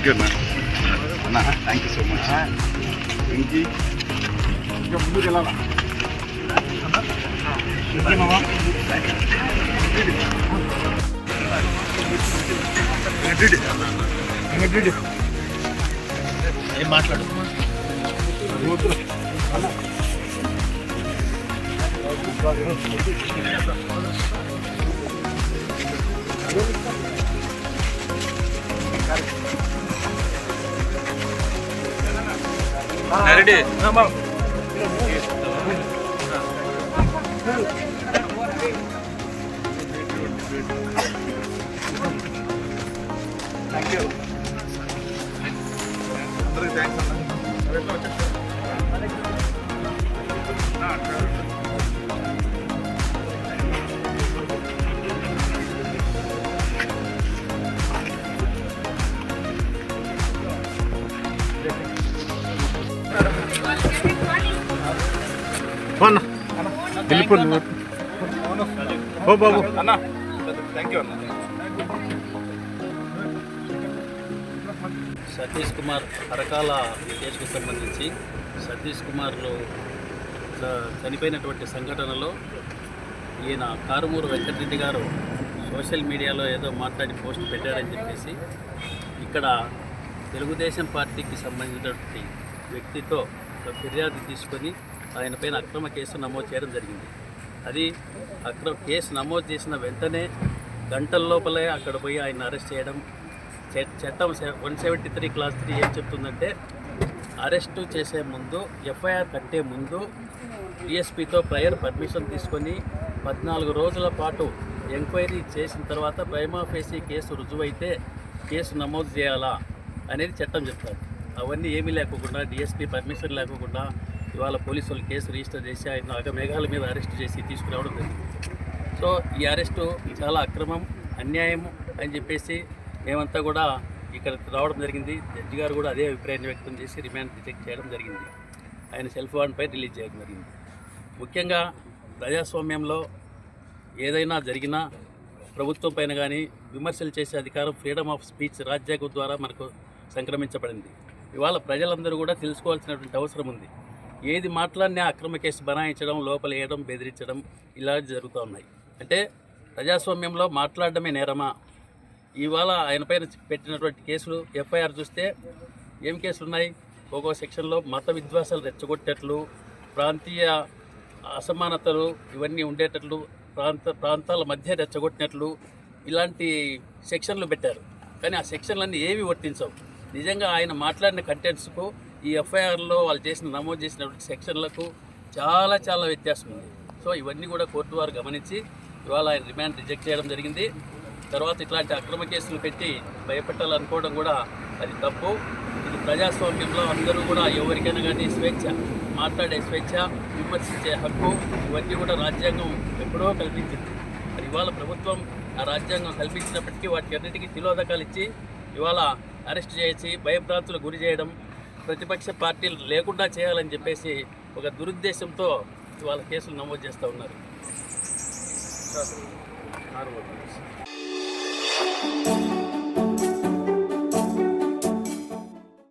Thank you అన్న thank you so much. ఇంకి ఇంకా ముందుకు వెళ్ళాలా? ఏం మాట్లాడు రెడీ థ్యాంక్ యూ అందరికీ థ్యాంక్స్ అన్న. వెళ్ళిపోండి ఓ బాబు అన్న థ్యాంక్ యూ అన్న. సతీష్ కుమార్ అరకాల కేసుకు సంబంధించి సతీష్ కుమార్లో చనిపోయినటువంటి సంఘటనలో ఈయన కారుమూరు వెంకటరెడ్డి గారు సోషల్ మీడియాలో ఏదో మాట్లాడి పోస్ట్ పెట్టారని చెప్పేసి ఇక్కడ తెలుగుదేశం పార్టీకి సంబంధించినటువంటి వ్యక్తితో ఫిర్యాదు తీసుకొని ఆయన పైన అక్రమ కేసు నమోదు చేయడం జరిగింది. అది కేసు నమోదు చేసిన వెంటనే గంటల లోపలే అక్కడ పోయి ఆయన అరెస్ట్ చేయడం. చట్టం 173 క్లాస్ 3 ఏం చెప్తుందంటే అరెస్టు చేసే ముందు ఎఫ్ఐఆర్ కట్టే ముందు డిఎస్పీతో ప్రయర్ పర్మిషన్ తీసుకొని 14 రోజుల పాటు ఎంక్వైరీ చేసిన తర్వాత ప్రైమా ఫేసీ కేసు రుజువైతే కేసు నమోదు చేయాలా అనేది చట్టం చెప్తారు. అవన్నీ ఏమీ లేకుండా డిఎస్పీ పర్మిషన్ లేకుండా ఇవాళ పోలీసులు కేసు రిజిస్టర్ చేసి ఆయన అగమేఘాల మీద అరెస్ట్ చేసి తీసుకురావడం జరిగింది. సో ఈ అరెస్టు చాలా అక్రమం, అన్యాయం అని చెప్పేసి మేమంతా కూడా ఇక్కడ రావడం జరిగింది. జడ్జి గారు కూడా అదే అభిప్రాయాన్ని వ్యక్తం చేసి రిమాండ్ రిజెక్ట్ చేయడం జరిగింది. ఆయన సెల్ఫ్ వారెంట్పై రిలీజ్ చేయడం జరిగింది. ముఖ్యంగా ప్రజాస్వామ్యంలో ఏదైనా జరిగినా ప్రభుత్వం పైన కానీ విమర్శలు చేసే అధికారం ఫ్రీడమ్ ఆఫ్ స్పీచ్ రాజ్యాంగం ద్వారా మనకు సంక్రమించబడింది. ఇవాళ ప్రజలందరూ కూడా తెలుసుకోవాల్సినటువంటి అవసరం ఉంది. ఏది మాట్లాడినా అక్రమ కేసు బనాయించడం, లోపల వేయడం, బెదిరించడం ఇలాంటివి జరుగుతూ ఉన్నాయి. అంటే ప్రజాస్వామ్యంలో మాట్లాడడమే నేరమా? ఇవాళ ఆయన పైన పెట్టినటువంటి కేసులు ఎఫ్ఐఆర్ చూస్తే ఏం కేసులు ఉన్నాయి? ఒక్కో సెక్షన్లో మత విద్వేషాలు రెచ్చగొట్టేట్లు, ప్రాంతీయ అసమానతలు ఇవన్నీ ఉండేటట్లు, ప్రాంతాల మధ్య రెచ్చగొట్టినట్లు ఇలాంటి సెక్షన్లు పెట్టారు. కానీ ఆ సెక్షన్లన్నీ ఏవి వర్తించవు. నిజంగా ఆయన మాట్లాడిన కంటెంట్స్కు ఈ ఎఫ్ఐఆర్లో వాళ్ళు నమోదు చేసినటువంటి సెక్షన్లకు చాలా చాలా వ్యత్యాసం ఉంది. సో ఇవన్నీ కూడా కోర్టు వారు గమనించి ఇవాళ ఆయన రిమాండ్ రిజెక్ట్ చేయడం జరిగింది. తర్వాత ఇట్లాంటి అక్రమ కేసులు పెట్టి భయపెట్టాలనుకోవడం కూడా అది తప్పు. ఇది ప్రజాస్వామ్యంలో అందరూ కూడా ఎవరికైనా కానీ స్వేచ్ఛ, మాట్లాడే స్వేచ్ఛ, విమర్శించే హక్కు ఇవన్నీ కూడా రాజ్యాంగం ఎప్పుడో కల్పించింది. మరి ఇవాళ ప్రభుత్వం ఆ రాజ్యాంగం కల్పించినప్పటికీ వాటికి అన్నిటికీ తిలోదకాలు ఇచ్చి ఇవాళ అరెస్ట్ చేసి భయభ్రాంతులకు గురి చేయడం, ప్రతిపక్ష పార్టీలు లేకుండా చేయాలని చెప్పేసి ఒక దురుద్దేశంతో ఇవాళ కేసులు నమోదు చేస్తూ ఉన్నారు.